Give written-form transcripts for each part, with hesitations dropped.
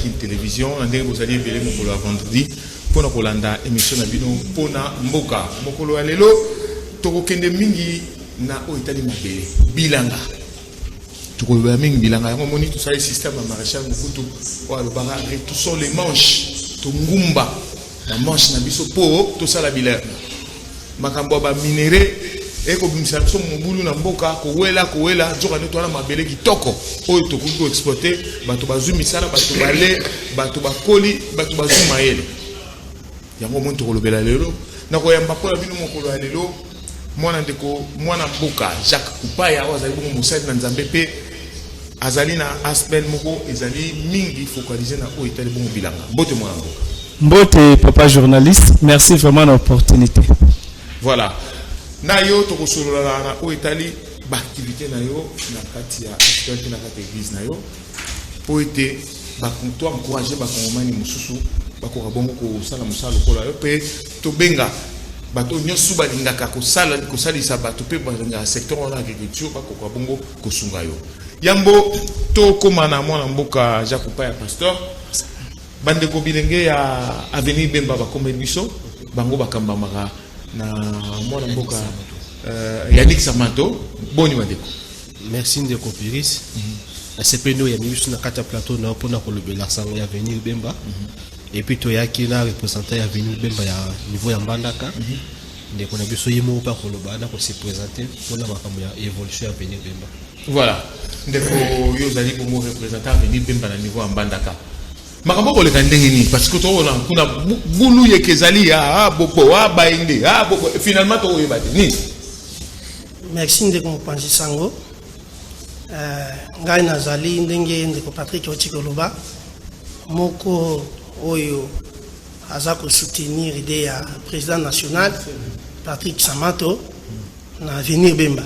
une télévision ndenge bozali ebele mokolo ya vendredi mpona kolanda émission na bino mpona mboka mokolo ya lelo tokokende mingi na oyo etali mabele bilanga tokoloba mingi bilanga yango moni tosali système ya maréchal mokutu oyo alobaka retoussons les manches tongumba na manche na biso po tosala bilanga makambo ya baminere ekobimisa biso mobulu na mboka kowela nzoka nde towana mabele kitoko oyo tokoki koexploite bato bazwi misala bato bale bato bakoli bato bazwi mayele yango moni tokolobela lelo nakoyamba mpola bino mokolo ya lelo mwana ndeko mwana mboka Jacques Kupaya oyo azali bongo mosali na nzambe mpe azali na aspect moko ezali mingi focaliser na oyo etali bongo bilanga mbote mwana mboka mbote papa journaliste merci vraiment de l'opportunité. Voilà na yo tokosolola na oyo etali baactivité na yo na kati ya actualité na kati ya église na yo po ete bakonto encourager bakongomani mosusu bakoka bongo kosala mosala lokola yo mpe tobenga bato nyonso balingaka kosalisa bato mpe balingaka secteur wana agriculture bakoka bongo kosunga yo yambo tokóma na mwana mboka Jacques Kupaya pasteur bandeko bilenge ya avenir Bemba bakomeli biso bango bakambamaka na mwana mboka Yannick Samato boni bandeko. Merci ndeko Piris. Asependo ya mibiso na kata plateau na pona kolobela sango ya avenir Bemba. Et puis to yaki na représenter ya avenir Bemba ya niveau ya Mbandaka. Ndeko na biso yemo pa koloba na ko se présenter pona makambo ya évolution ya avenir Bemba. Voilà. Ndeko yo zali pour représenter avenir Bemba na niveau ya Mbandaka. Makambo koleka ndenge ni parce que to kuna bulu yekezali ya bobo bainde bobo finalement to yeba ni. Merci ndeko Mpanzi Sango. Ngai nazali ndenge ndeko Patrick Ochikoloba moko oyo azako soutenir idée ya président national Patrick Samato na avenir Bemba.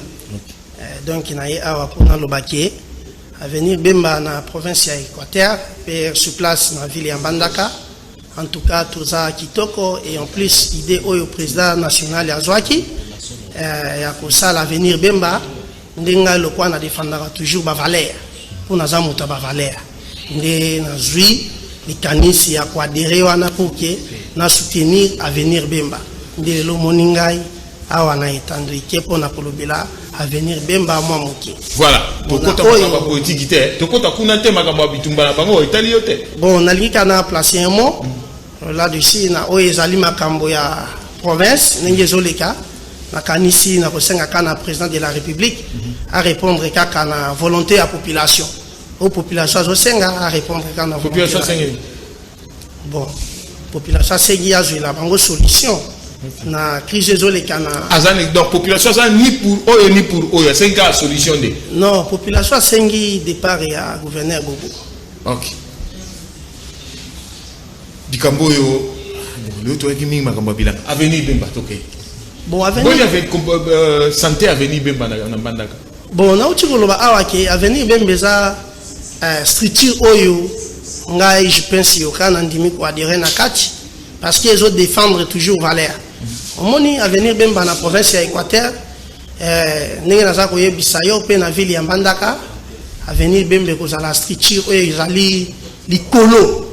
Donc na ye awa pona lobaki avenir Bemba na province ya Équateur per sur place na ville ya Mbandaka. En tout cas toza kitoko et en plus idée oyo président national ya Zwaki ya kosala avenir Bemba ndenga lokwa na défendra toujours ba valeur pour na zamuta ba valeur nde na zui likanisi ya kwadere wana poke na soutenir avenir Bemba nde lo moningai awa na etando ikepo na kolobela avenir Bemba mwa moke. Voilà tokota ba politique te tokota kuna te makambo bitumba na bango etali yote bon nalika na placer un mot là-dessus na oyo ezali makambo ya province nenge zoleka na kanisi na kosenga kana président de la République à répondre kaka na volonté à population aux populations zosenga à répondre kana population sengi bon population sengi ya la bango solution na crise zoleka na azani donc population ça ni pour oyo sengi ka solution de non population sengi départ ya gouverneur Bobo. OK dikambo yo le to eki mingi makambo bilanga avenir Bemba toke bon avenir avec santé avenir Bemba na Mbandaka bon na uti koloba awa ke avenir Bemba za structure oyo ngai je pense yo kana ndimi ko adhérer na kati parce que ils ont défendre toujours valeur omoni avenir Bemba na province ya Équateur ndenge naza koyebisa yo pe na ville ya Mbandaka avenir Bemba ko za la structure oyo ezali likolo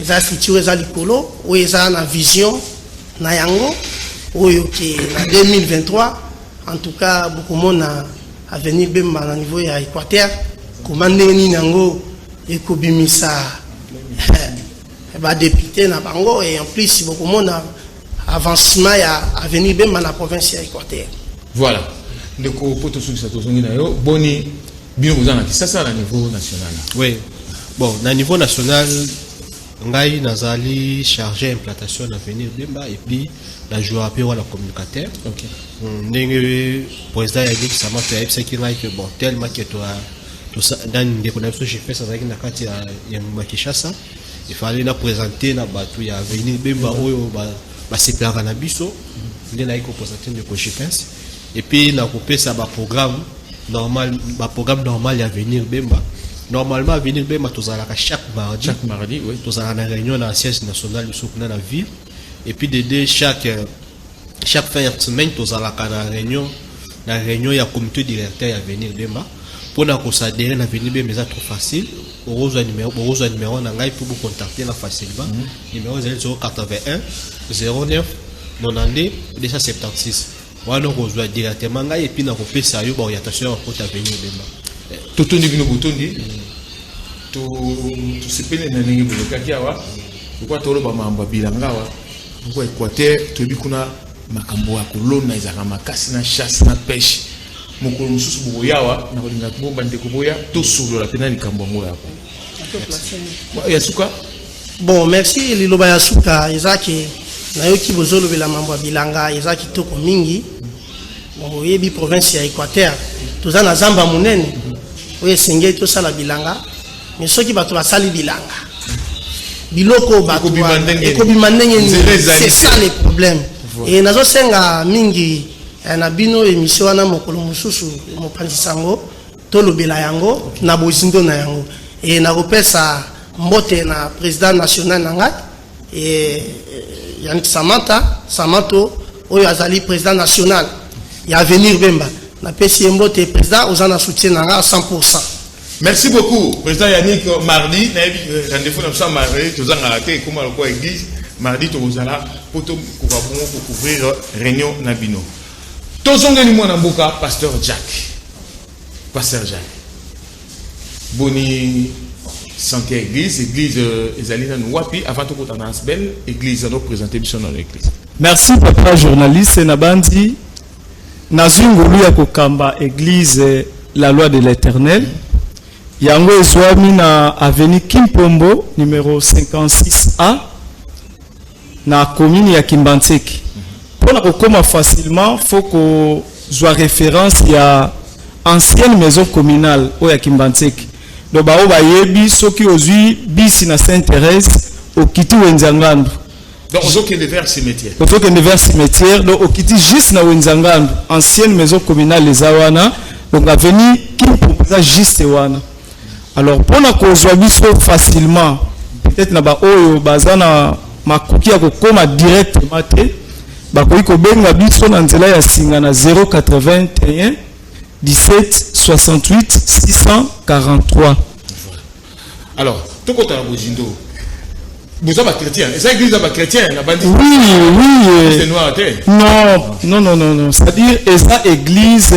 eza structure eza likolo oyo eza na vision na yango oyo ki na 2023 en tout cas beaucoup mona avenir Bemba na niveau ya Équateur komande ni nango ekobimisa ba député na bango et en plus beaucoup mona avancement ya avenir Bemba na province ya Équateur. Voilà ndeko poto sukisa tozongi na yo boni bino kozana ki sasa na niveau national. Oui bon na niveau national ngai nazali chargé implantation d'avenir Bemba et puis la joueur pe wala communicateur. OK ndenge président Yannick Samato ya epsaki ngai que bon tellement que toi dans ndeko na biso chef ça zaki na kati ya Makishasa il fallait na présenter na batu ya avenir Bemba oyo ba séparer na biso ndé na iko présenter ndeko chef et puis na kopesa ba programme normal ya avenir Bemba. Normalement, venir Bemba tozalaka chaque mardi, oui, tozalaka na réunion na siège national du soukna na ville et puis de chaque fin de semaine tozalaka na réunion ya comité directeur ya venir Bemba pour nous s'adhérer à venir mais c'est trop facile. Au numéro on a pour vous contacter là facilement. Numéro 081 09 92 276. Voilà on reçoit directement et puis on peut ça yo orientation pour venir même. Tout on dit bino botondi. To sepele na ningi bulokaki awa. Pourquoi tolo ba mamba bilanga wa? Pourquoi Équateur to bi kuna makambo ya kolona ezaka makasi na chasse na pêche. Mokolo mususu boyawa na kolinga bomba ndeko boya to solola pena likambo ngo yako. Yasuka. Bon, merci Liloba Yasuka ezaki na yoki bozolo bela mambo bilanga ezaki toko mingi. Bon, yebi province ya Équateur. Toza na zamba munene. Oye sengeli to sala bilanga. Mais ceux qui battent la salle bilanga. Biloko battu. C'est ça le problème. Et nazo senga mingi na bino émission wana mokolo mususu mopanzisango to lobela yango na bozindo na yango. Et na repesa mbote na président national nanga et Yannick Samato oyo azali président national ya Avenir Bemba na pesi mbote président ozana soutien nanga à 100%. Merci beaucoup, président Yannick. Mardi, rendez-vous dans le mardi, tous en arrêté, comme à la église, mardi, tout vous allez pour couvrir réunion Nabino. Tous en gagnent mon amboka, pasteur Jack. Boni santé église Ezalina Nouapi, avant tout qu'on a belle église, nous présenter mission dans l'église. Merci, papa journaliste Nabandi. Nazungulu ya kokamba église la loi de l'éternel. Yango ezwami na avenue Kimpombo numéro 56A na commune ya Kimbantseki. Pour na kokoma facilement faut que soit référence ya ancienne maison communale o ya Kimbantseki. Do ba o ba yebi soki ozui bisi na Sainte-Thérèse au kiti wenzangandu. Donc on que vers cimetière. On que vers cimetière donc au kiti juste na wenzangandu ancienne maison communale les awana donc avenue Kimpombo juste wana. Alors pour na kozwa biso facilement peut-être na ba oyo bazana makuki ya kokoma directement te ba koyi ko benga biso na nzela ya singa na 081 17 68 643. Alors tout côté na bozindo vous êtes chrétien et ça église ba chrétien na bandi. Oui c'est noir te. Non c'est-à-dire et ça église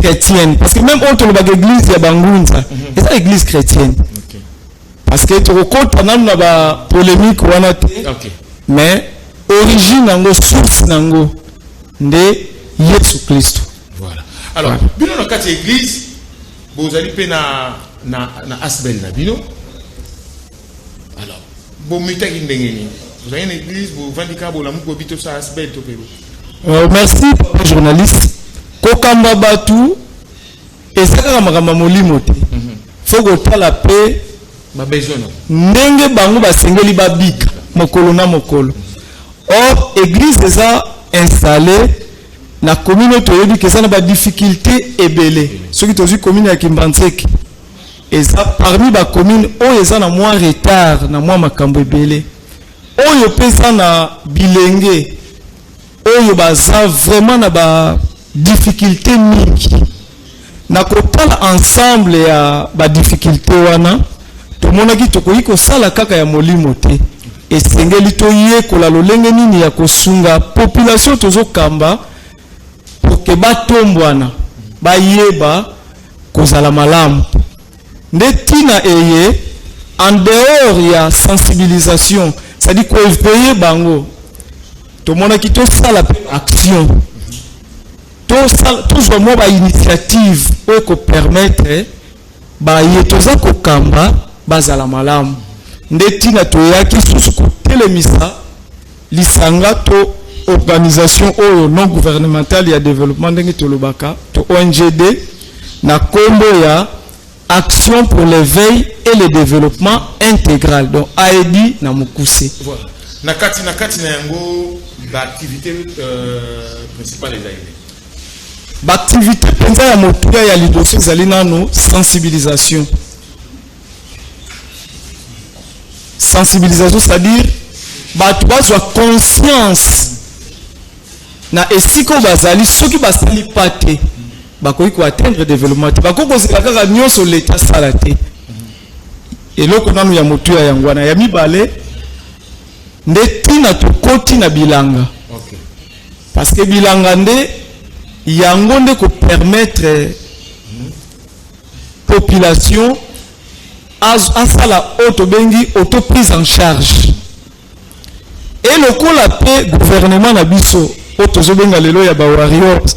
chrétienne parce que même autre l'église ya bangunza c'est ça église chrétienne. Okay. Parce que tu rencontres na ba polémique wana te. Okay. Mais origine nango source nango nde Yesu Kristo. Voilà. Alors bino na kati église vous allez pe na asbel na bino. Alors bon mitaki ndengeni vous avez une église vous vendika bo la muko bito sa asbel to pebo. Merci papa journaliste. Kokamba batu ezaka makambo molimo te faut kotala pe ba besoin ndenge bango basengeli babika mokolo na mokolo. Or église eza installée na communauté yebi ke na ba difficulté ebele soki tozi commune ya Kimbantseki eza parmi ba commune oyo eza na moins retard na moins makambo ebele oyo pesa na bilenge oyo baza vraiment na ba difficulté mingi na kotala ensemble ya ba difficulté wana to monaki to koyi ko sala kaka ya molimo te esengeli to yekola lolenge nini ya kosunga population tozo kamba pour que batombwana bayeba kozala malamu nde tina eye en dehors ya sensibilisation c'est-à-dire ko éveiller bango to monaki to sala action tous au moins ba initiative pour permettre ba yetoza ko kamba bazala malamu ndetina to yaki susu ko telemisa lisanga to organisation non gouvernementale ya développement ndenge to lobaka to ONGD na kombo ya action pour l'éveil et le développement intégral donc AED na mukuse. Voilà. Na kati na yango ba activité principale des AED. L'activité penza ya motuya ya liboso ezali nano sensibilisation. Sensibilisation c'est-à-dire batu bazwa conscience na esiko bazali soki basali pate bakoki ko atteindre développement te bako kozela kaka nyonso l'état sala te eloko nanu ya motu ya yango wana ya mibale nde tina tokoti na bilanga parce que bilanga nde yango nde ko permettre population asala auto bengi auto prise en charge et lokola pe gouvernement na biso auto zobenga lelo ya ba warriors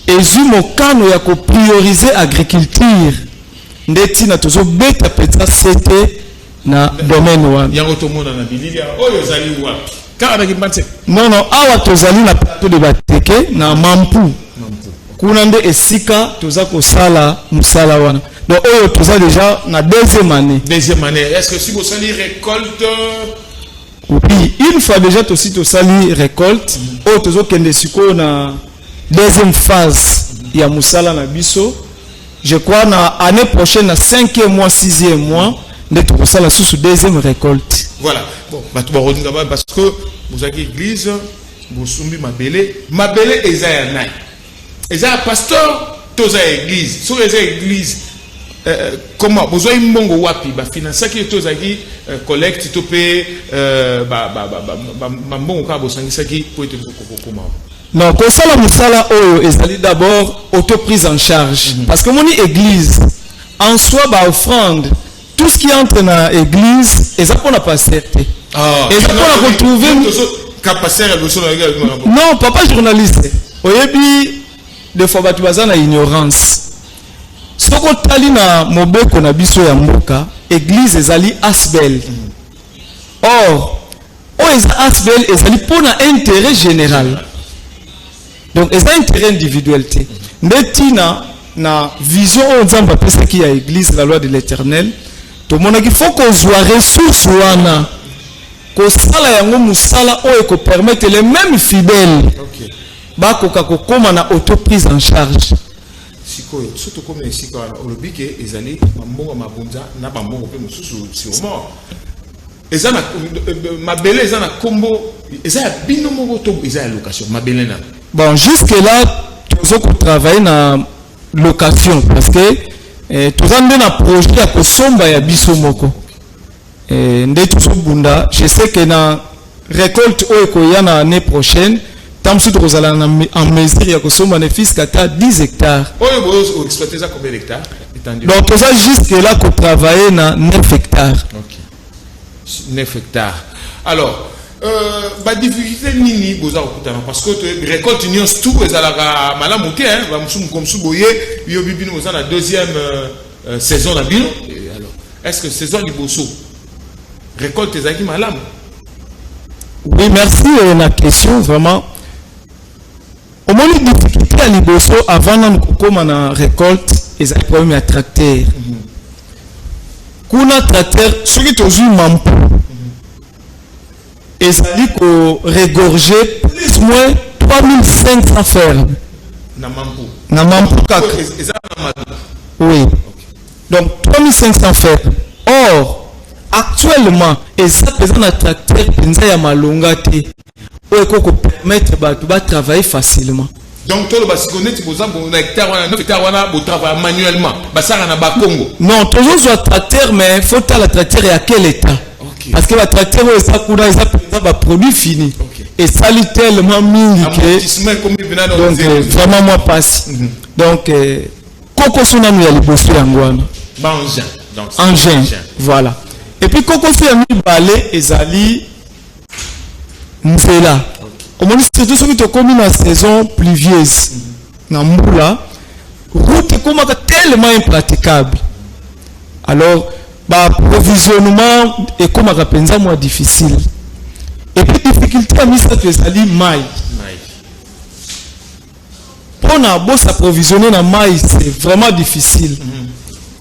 ezu mokano ya ko prioriser agriculture ndeti na tozo beta peta sete na domaine wana yango to mona na bilili oyo zali wapi kaka na kimbate non awa tozali na plateau de bateke na mampu kuna nde esika toza ko sala musala wana donc oyo toza déjà na deuxième année est-ce que si vous sali récolte oui une fois déjà to si to sali récolte oyo tozo kende siko na deuxième phase ya musala na biso je crois na année prochaine na 5e mois 6e mois nde to sala sous deuxième récolte voilà bon ba to ba parce que vous avez église vous sumbi mabele eza ya nai eza pasteur toza église so eza église comment vous avez mbongo wapi ba financer ki toza ki collecte to pe ba mbongo ka bo sangisa ki po ete kokoma non kosala musala oyo ezali d'abord auto prise en charge parce que moni église en soi ba offrande tout ce qui entre dans l'église est ça qu'on a pas certé et ça qu'on a retrouvé non papa journaliste oyebi des fois batu baza na ignorance soko tali na mobeko na biso ya mboka église ezali asbel or o eza asbel ezali pona intérêt général donc eza intérêt individuel te ndetina na vision o nzamba pesa ki ya église la loi de l'éternel to mona ki faut qu'on soit ressources wana ko sala yango musala o ko permettre les mêmes fidèles bakoka ko koma na auto prise en charge sikoyo surtout comme siko olobike ezali mambongo mabunza na bambongo pe mususu sûrement ezana mabele ezana kombo ezaya bino moko to ezaya location mabele na bon jusque là tozo ko travailler na location parce que tozande na projet ya kosomba ya biso moko nde tozobunda je sais que na récolte oyo ko yana année prochaine tant que nous allons en mesure ya kosomba ne fiskata 10 hectares oyo vous exploitez ça combien d'hectares donc toza jusque là ko travailler na 9 hectares OK 9 hectares alors ba difficulté nini boza okutana parce que récolte union tout ezalaka malamu ke hein ba musumu comme suboye yo bibino boza na deuxième saison na bino alors est-ce que saison liboso récolte ezaki malamu oui merci la question vraiment au moins les difficultés à liboso avant na kokoma na récolte ezali problème ya tracteur kuna tracteur soki tozui mampu ezali ko regorger plus ou moins 3500 fermes na mampu kaka oui donc 3500 fermes or actuellement eza pesa na tracteur penza ya malonga te oyo ko permettre bato ba travailler facilement donc tout le basikoné tu posa bon hectare wana 9 hectare wana bo travailler manuellement basara na ba Congo non toujours soit tracteur mais faut ta la tracteur à quel état parce que la tracteur ça kuna ça ba produit fini et ça lit tellement mingi que donc vraiment moi passe donc koko sona mi ya liboso yango wana ba engin donc engin voilà et puis koko fi ya mibale ezali nzela au moins surtout ceux qui ont na saison pluvieuse na mbula route komaka tellement impraticable alors ba provisionnement et komaka penza moins difficile et puis difficulté à mise que ezali mai pour na boss approvisionner na mai c'est vraiment difficile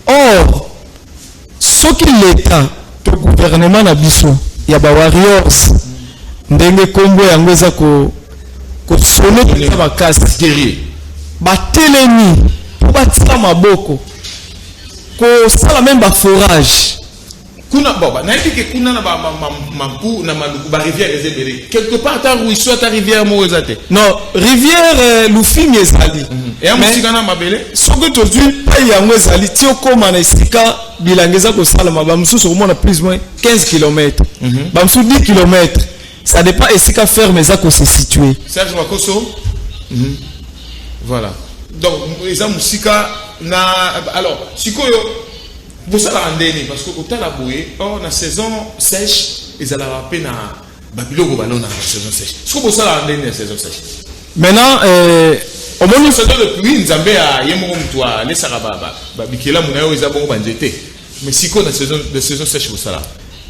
or ce qui l'état le gouvernement na biso ya ba warriors ndenge kombo yango eza ko solo pesa bakasi guerrier batelemi po batika maboko ko sala même ba forage kuna baba na que kuna na ba mampu na maluku ba rivière ezebele quelque part ta ruisseau ta rivière mo ezate non rivière lufimi ezali et amusika na mabele soki tozwi pai yango ezali ti okóma na esika bilanga eza kosalama bamosusu okomona plus ou moins 15 km bamosusu 10 km ça dépend esika ferme eza kose situé Serge Makoso voilà donc eza musika na alors sikoyo bosala andeni parce que otala boye or na saison sèche ezala pe na babiloko balona na saison sèche siko bosala andeni na saison sèche maintenant au moins saison de pluie nzambe a yemoko mutu alesaka babikela muna oyo eza bongo banzete mais siko na saison de saison sèche bosala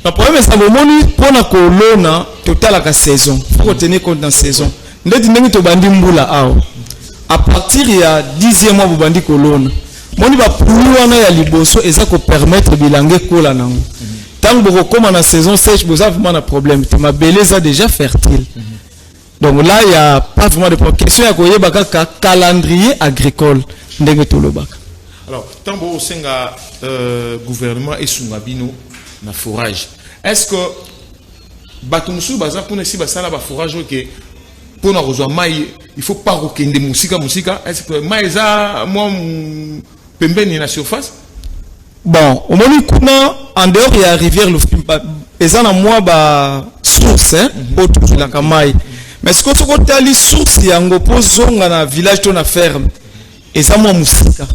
le problème c'est bomoni pona kolona totalaka saison faut tenir compte dans saison ndeti ndenge tobandi mbula awo à partir ya 10e mois bobandi kolona moni ba pluie wana ya liboso eza ko permettre bilange kola nango tant bokoma na saison sèche boza vraiment na problème te mabele eza déjà fertile donc là il y a pas vraiment de question ya koyeba kaka calendrier agricole ndenge tolobaka alors tant bo senga gouvernement esunga bino na forage est-ce que bato musu baza pona si basala ba forage que pona kozwa mai il faut pas kokende musika est-ce que mai eza moi pembeni na surface bon omoni kuna en dehors ya rivière Lufimba eza na mwa ba source otuzulaka mai mais ce que tu kotali source yango po zonga na village to na ferme eza mwa musika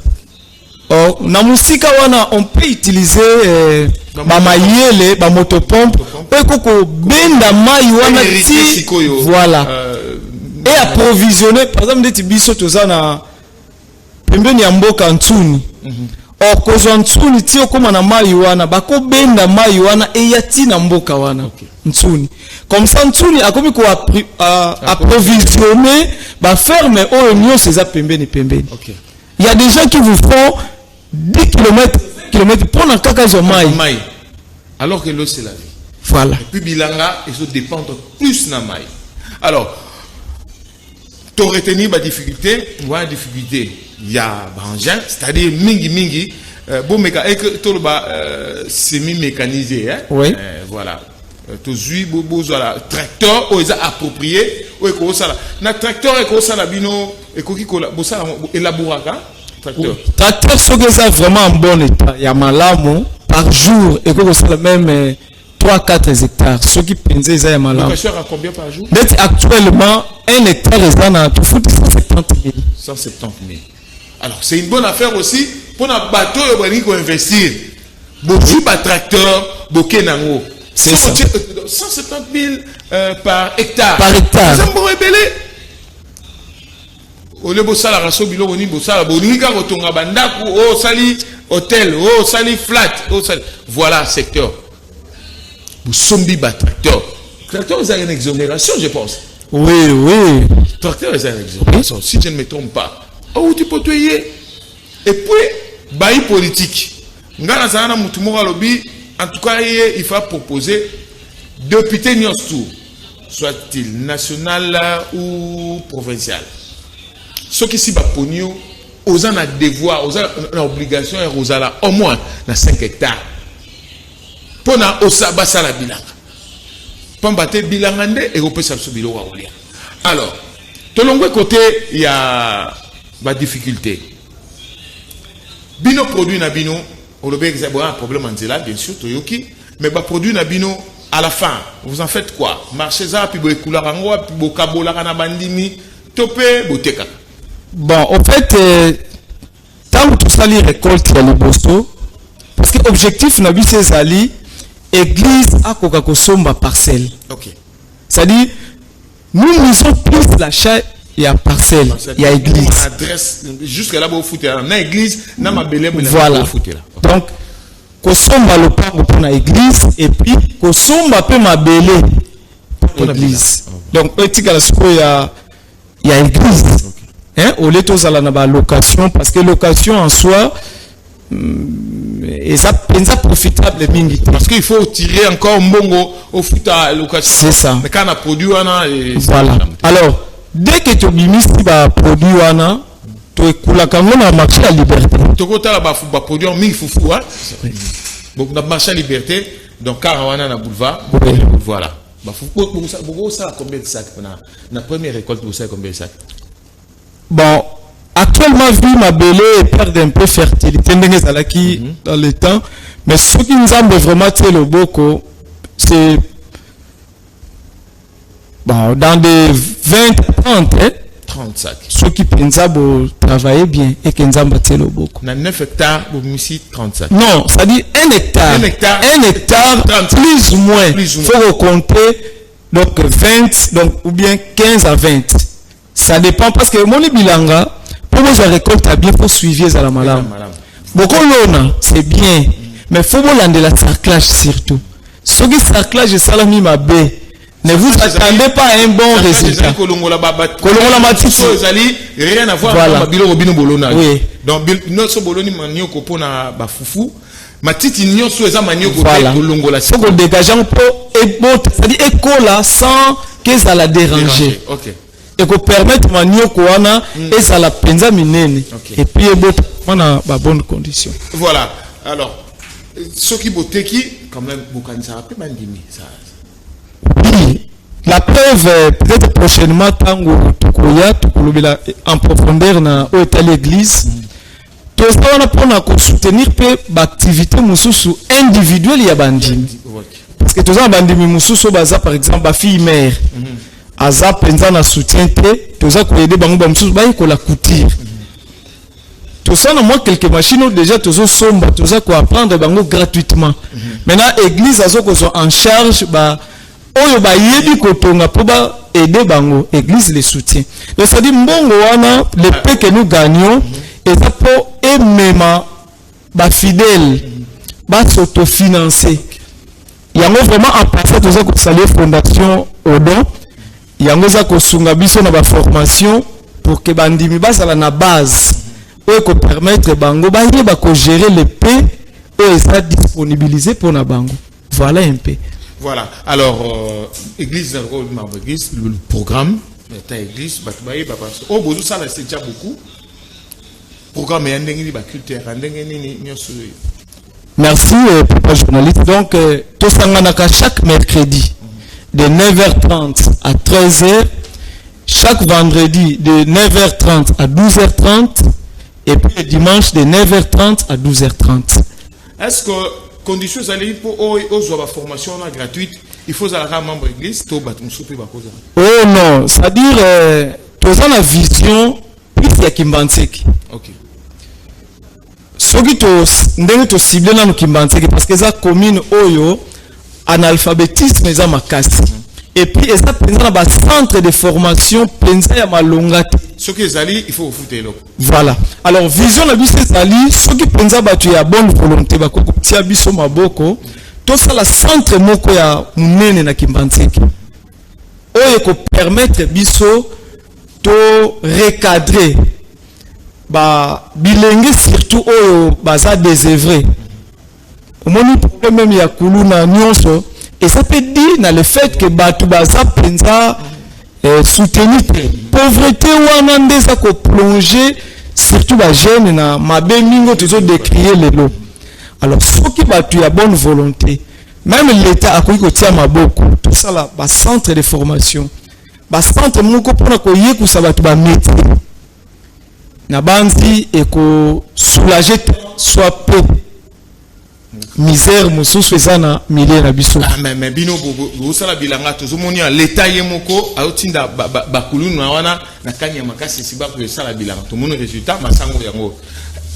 or na musika wana on peut utiliser ba mayele ba motopompe pe koko benda mai wana ti voilà et approvisionner par exemple des biso toza na pembeni ya mboka Ntsuni or kozwa Ntsuni ti okoma na mai wana bako benda mai wana e yati na mboka wana Ntsuni comme ça Ntsuni akomi ko approvisionner ba ferme oyo nyonso eza pembeni il y a des gens qui vous font 10 km pour na kaka zo mai alors que l'eau c'est la vie voilà et puis bilanga il faut dépendre plus na mai alors to retenir ba difficulté il y a engin c'est-à-dire mingi bon méca et que tout ba semi mécanisé hein oui. Voilà to zui bobo voilà tracteur o eza approprié o ko sala na tracteur e ko sala bino e ko ki ko bo sala élaboraka tracteur ce que ça vraiment en bon état il y a malamu par jour et que ça même 3-4 hectares ce qui pense ça ya malamu à combien par jour actuellement 1 hectare est dans tout 170 000 alors c'est une bonne affaire aussi pour un bateau et pour investir beaucoup de tracteurs beaucoup nango c'est ça 170 000 par hectare c'est un bon rebelle au lieu de ça la biloko ni bosala boninga kotonga bandaku o sali hôtel o sali flat o sali voilà secteur sombi ba tracteur c'est une exonération je pense oui tracteur c'est une exonération si je ne me trompe pas oh tu peux tuer et puis bail politique ngana sana mutu moko lobi en tout cas il faut proposer député nyonso soit-il national ou provincial ce qui si baponio aux en a devoir aux en obligation et aux ala au moins na 5 hectares pour na osaba sala bilanga pambate bilanga nde et opesa so biloko olia alors tolongwe côté il y a ba difficulté bino produit na bino au lobé que c'est un problème en zela bien sûr toyoki mais ba produit na bino à la fin vous en faites quoi marché ça puis bo ekula rango puis bo kabola kana bandimi topé boteka. Bon, en fait, tant que tout ça les récolte à l'Ibosto, parce que l'objectif n'a pas c'est l'église à Coca-Cola parcelle. Ok. C'est-à-dire, nous misons plus l'achat et à parcelle, il y a église. Adresse jusqu'à là, vous foutez là. Dans l'église, dans ma belle voilà. Donc, Kosomba le parle pour l'église et puis Kosomba peut ma belle pour l'église. Donc, petit cas il y a église. Hein, au lieu de la location, parce que location en soi, et ça profitable mingi. Parce qu'il faut tirer encore mbongo au foot à location. C'est ça. Mais quand on a produit, voilà. Alors, dès que tu mises ba produit wana, tu écoutes la marché à liberté. Tu côté là ba produit en mille foufou hein. Donc na marché liberté donc Karawana na boulevard Oui. voilà. Bah faut ça combien de sacs na première récolte vous savez combien de sacs? Bon, actuellement, vu ma belée perd un peu fertilité dans le temps, mais ce qui nous a vraiment tiré le boko, c'est bon, dans des 20-30, 30 sacs. ceux qui pensent travailler bien et qui nous ont tiré le boko. Na 9 hectares vous ici 30 sacs. Non, ça dit 1 hectare. 1 hectare, 30. Plus ou moins. Plus ou Il faut compter donc 20, donc, ou bien 15 à 20. Ça dépend parce que mon bilanga, pour moi, je récolte à bien, il faut suivre ça la malade. Beaucoup l'on c'est bien, mais il faut que la sarclage surtout. Ce qui sarclage, c'est ça la ma baie. Ne vous attendez pas à un bon résultat. Kolongola matiti. Rien à voir Voilà. avec Bilo Robino Bolona. Oui. Donc notre Boloni manioko pona ba fufu. Matiti nyonso eza manioko Voilà. kolongola. Il faut qu'on dégage un peu et bon, c'est-à-dire écola sans que ça la déranger. OK. Et qu'on permette manioko wana et ça la penza minene. Ok. Et puis on a ba bonne condition. Voilà. Alors ce qui boteki quand même bokanisa peu mandimi ça. Oui. La preuve, peut-être prochainement, tango tukoya tukolobela en profondeur na hôtel l'église. Tout ça on a pour soutenir peu l'activité mususu individuelle ya bandimi. Parce que tout ça bandimi mususu baza par exemple ba fille mère. Aza penza na soutien te, tout ça ko aider bango ba mususu ba ko la couture. Tout ça na moi quelques machines déjà tout ça somba, tout ça ko apprendre bango gratuitement. Maintenant église azo ko sont en charge ba oyo ba yebi kotonga pour ba aider bango, église les soutient. Donc ça dit mbongo wana le peu que nous gagnons et ça pour aimer ba fidèle ba s'autofinancer. Il y a vraiment en passant tout ça ko saluer fondation Odon. Il y a un ko sunga biso na ba formation pour que bandimi ba sala na base et ko permettre bango ba yeba ko gérer les paix et ça disponibiliser pour na bango. Voilà un peu. Voilà. Alors église le programme ta église batbaye baba. Oh bozo ça c'est déjà beaucoup. Programme et ndenge ba culture ndenge nini nyoso. Merci papa journaliste. Donc tout ça chaque mercredi de 9h30 à 13h, chaque vendredi de 9h30 à 12h30 et puis le dimanche de 9h30 à 12h30. Est-ce que conditions allaient pour aux formation gratuite, il faut avoir un membre d'église, tout batum souper bakoza. Oh non, c'est-à-dire tout ça la vision plus ya Kimbantseki. OK. Ce qui ndenge to ciblé na Kimbantseki parce que ça commune oyo analphabétisme eza makasi. Et puis eza penza na ba centre de formation penza ya malonga. Ce que zali il faut foutre là. Voilà. Alors vision la biso zali ce qui penza batu ya bonne volonté ba ko tia biso maboko to ça la centre moko ya munene na Kimbantseki. Oyo ko permettre biso to recadrer ba bilenge surtout oyo baza désœuvré. Moni problème même ya kuluna nyonso et ça peut dire dans le fait que batu baza penza soutenir pauvreté wana ndeza ko plonger surtout ba jeune na mabe mingo toujours décrier lelo. Alors ceux qui batu ya bonne volonté même l'état a ko tia maboko tout ça là ba centre de formation ba centre moko pona ko yekusa batu ba métier na banzi et ko soulager soit peu misère mususu ezana milieu na biso. Ah mais bino bo sala bilanga tozomoni l'état yemoko aotinda bakulu na wana na kanya makasi siba ko sala bilanga to moni résultat masango yango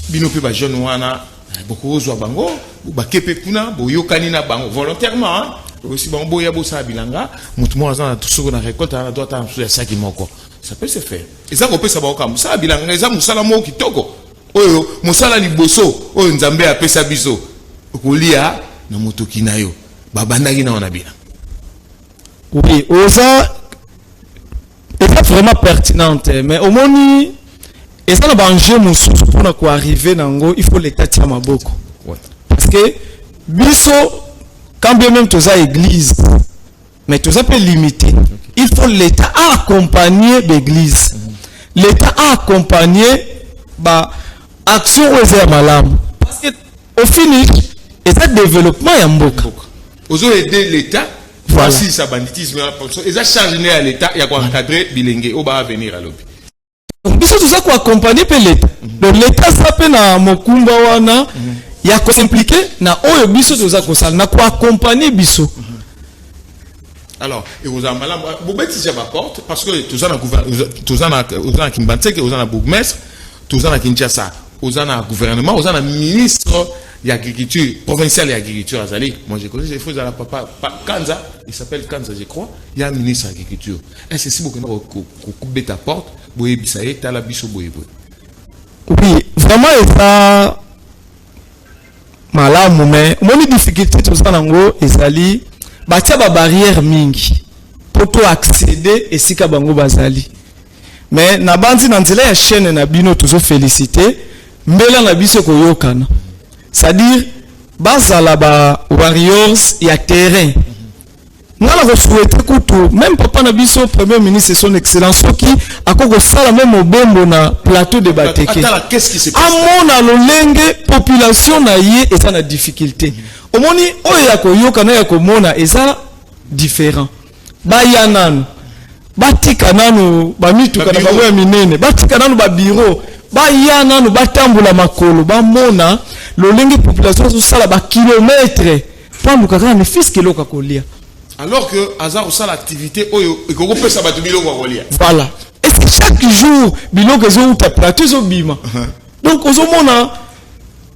bino pe ba jeune wana boko ozwa bango ba kepe kuna boyokani na bango volontairement aussi bango boya bo sala bilanga mutu mo azana tusuko na récolte na doit ta ya saki moko ça peut se faire eza ko pesa ba okamu sala bilanga eza musala mo kitoko oyo musala liboso oyo nzambe apesa biso kolia na motoki na yo babandaki na wana bina. Oui, osa est vraiment pertinente mais au moni et ça na enjeu mususu pour ko arriver nango il faut l'état tia maboko. Parce que biso quand bien même toza église mais toza peut limiter. Il faut l'état accompagner l'église. L'état accompagner ba action aux malam parce que au finish et ça développement ya mboka. Ozo aider l'État. Voilà. Voici sa banditisme. Et ça charge à l'État. Il y a quoi encadrer bilingue. On va venir à l'objet. Donc biso tout ça quoi accompagner pe l'État. Donc l'État ça pe na mokumba wana ya ko impliqué na oyo biso tout ça ko sala na quoi accompagner biso. Alors, et vous avez malade, vous mettez ça ma porte parce que tous en a gouvernement, tous en a Kimbantek, tous en a bourgmestre, tous en a Kinshasa, tous en a gouvernement, tous en a ministre d'agriculture provincial et agriculture Azali. Moi je connais, il faut à la papa Kanza, il s'appelle Kanza je crois, il y a un ministre d'agriculture. Est-ce que si vous coupez ta porte, vous avez bissaé, t'as la biso boye. Oui, vraiment ça malamu mais mon difficulté tout ça nango ezali batia ba barrière mingi pour accéder et sika bango bazali mais na bandi na nzela ya chaîne na bino tuzo féliciter mbela na biso koyokana c'est-à-dire bazala ba warriors ya terrain ngala ko souhaiter kutu même papa na biso premier ministre son excellence qui akoko sala même obembo na plateau de Bateke. Attends, qu'est-ce qui se passe? Amona lolenge population na ye eza na difficulté. Omoni oyo ya koyoka na ya komona eza différent. Ba yananu batika nanu ba mituka na bango ya minene batika nanu ba bureau ba yananu batambula makolo ba mona lolenge population so sala ba kilomètres pandu kaka ne fiske loka kolia. Alors que hasard ou ça l'activité oyo et qu'on peut ça battre biloko à relier. Voilà. Et c'est chaque jour biloko zo ta plateau zo bima. Donc ozo mona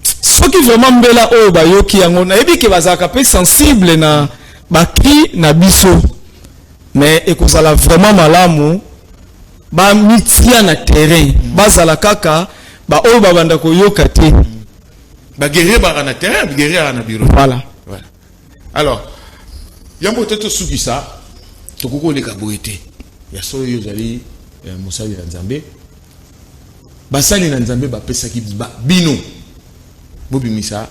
ce qui vraiment mbela oyo ba yoki yango na ebi ke bazaka pe sensible na bakri na biso. Mais ekozala vraiment malamu ba mitia na terrain bazala kaka ba oyo ba banda ko yoka te. Ba guerrier ba na terrain, guerrier na bureau. Voilà. Voilà. Alors yambo teto suki ça tokoko le kaboete ya so yo zali mosali na nzambe basali na nzambe ba pesa ki bino bobimisa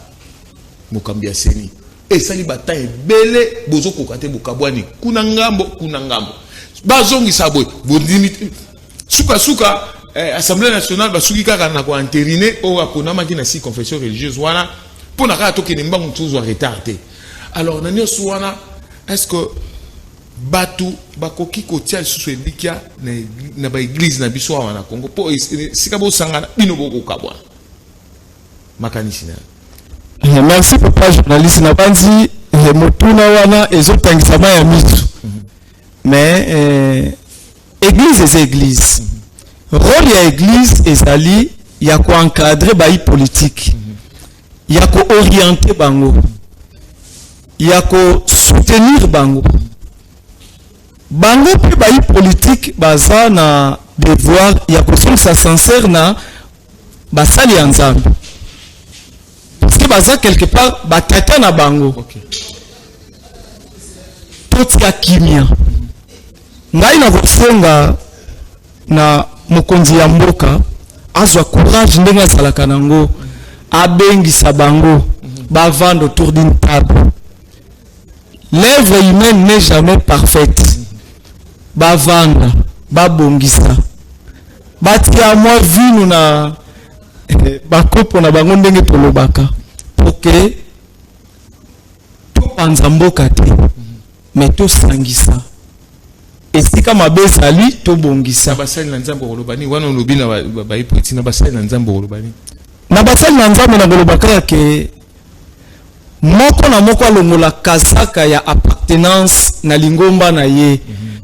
mokambi ya seni e sali bataille bele bozo kokate bokabwani kuna ngambo bazongi saboy bondimi suka assemblée nationale basuki kaka na ko entériner o akonama ki na si confession religieuse wana pona ka tokene mbangu tuzo retardé. Alors nanyo suwana est-ce que batu bakoki kotia sous ebikia na ba église na biso wana Congo po sika bo sangana bino boko kabwa makanisi na. Merci papa journaliste na banzi motuna wana ezotangisama ya mitu. Mais église c'est église. Rôle ya église ezali ya ko encadrer ba politique. Ya ko orienter bango. Ya ko soutenir bango. Bango pe ba politique baza na devoir ya ko sa sincère na basali ya nzambe. Parce que baza quelque part batata na bango. OK. Totia kimia. Ngai na kosenga na mokonzi ya mboka azwa courage ndenge asalaka nango abengisa bango bavanda autour d'une table. L'œuvre humaine n'est jamais parfaite. Bavanda, babongisa. Batia moi vinu na bakopo na bango ndenge tolobaka. Pour que to panza mboka te. Mais to sangisa. Esika mabezali to bongisa. Basali na nzambo kolobani wana lobi na ba ipoti na basali na nzambo kolobani. Na basali na nzambo na kolobaka ke moko na moko alongola kazaka ya appartenance na lingomba na ye.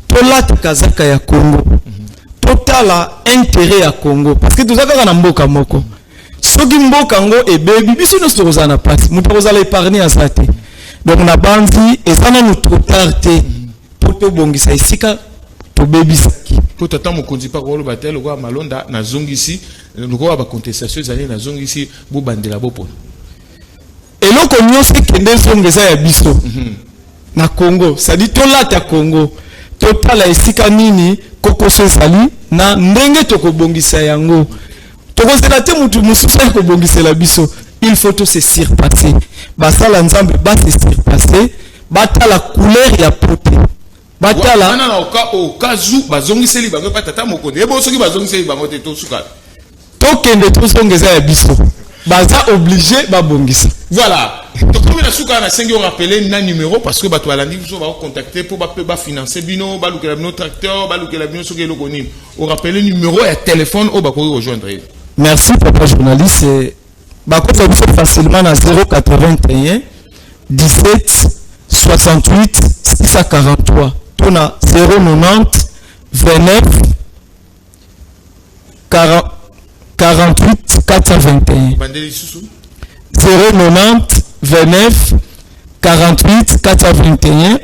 Tolata kazaka ya Congo. Totala intérêt ya Congo parce que tozaka na mboka moko. Soki mboka ngo ebebi biso no soza na place. Mutu kozala épargner azate. Donc na banzi ezana no trop tard te. Poto bongisa isika to bebisaki. Poto tamo konzi pa ko loba tel ko malonda na zongisi loko ba contestation zali na zongisi bo bandela bopo. Eloko nyonso kende zongeza ya biso na Congo, ça dit tolata Congo. Totala esika nini kokoso ezali na ndenge tokobongisa yango. Tokozela te mutu mususu kobongisela biso. Il faut tout se surpasser. Basala nzambe ba se surpasser, batala couleur ya pote. Batala na okazu bazongiseli bango pa tata mokonde. Ebo soki bazongiseli bango te to suka. Tokende tozongeza ya biso. baza obligé babongisa. Voilà. Donc comme la souka na sengi on rappeler na numéro parce que bato balandi vous va contacter pour ba financer bino ba luka bino tracteur ba luka bino soki eloko nini. On rappelle numéro et téléphone au ba ko rejoindre. Merci papa journaliste. Bakota biso facilement na 081 17 68 643. Tona 090 29 48 421. Bandeli susu 090 29 48 421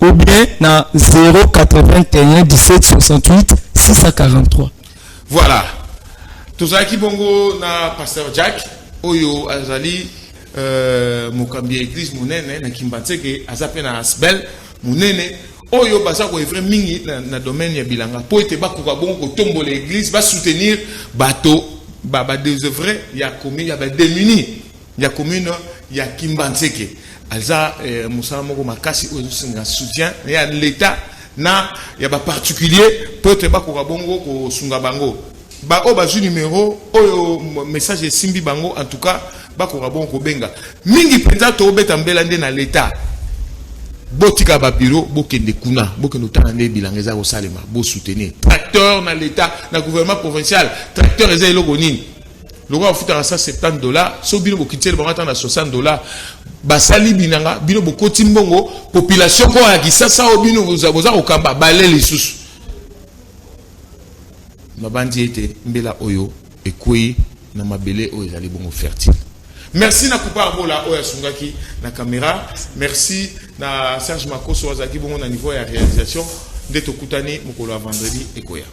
ou bien na 081 17 68 643. Voilà. Tozaki bongo na pasteur Jack oyo azali mokambi église monene na Kimbanzeke azape na Asbel monene oyo baza ko evre mingi na domaine ya bilanga po ete bakoka bongo ko tombola l'église ba soutenir bato ba désœuvré ya commune ya ba démuni ya commune ya Kimbanzeke alza musala moko makasi oyo singa soutien ya l'état na ya ba particulier po ete bakoka bongo ko sunga bango ba o ba numéro oyo message simbi bango en tout cas bakoka bongo ko benga mingi penza to beta mbela nde na l'état botika ba bureau bokende kuna bokende tana nde bilanga za ko salema bo soutenir tracteur na l'état na gouvernement provincial tracteur eza eloko nini loko afuta na $170 so bino bokitele bango na $60 basali binanga bino bokoti mbongo population ko ya kisasa o bino boza kokamba balele lisusu mabandi ete mbela oyo ekui na mabele oyo ezali bongo fertile. Merci na kupa mbola oyo sungaki na caméra. Merci na Serge Makoso azaki bongo na niveau ya réalisation. Ndeto kutani mokolo vendredi ekoya.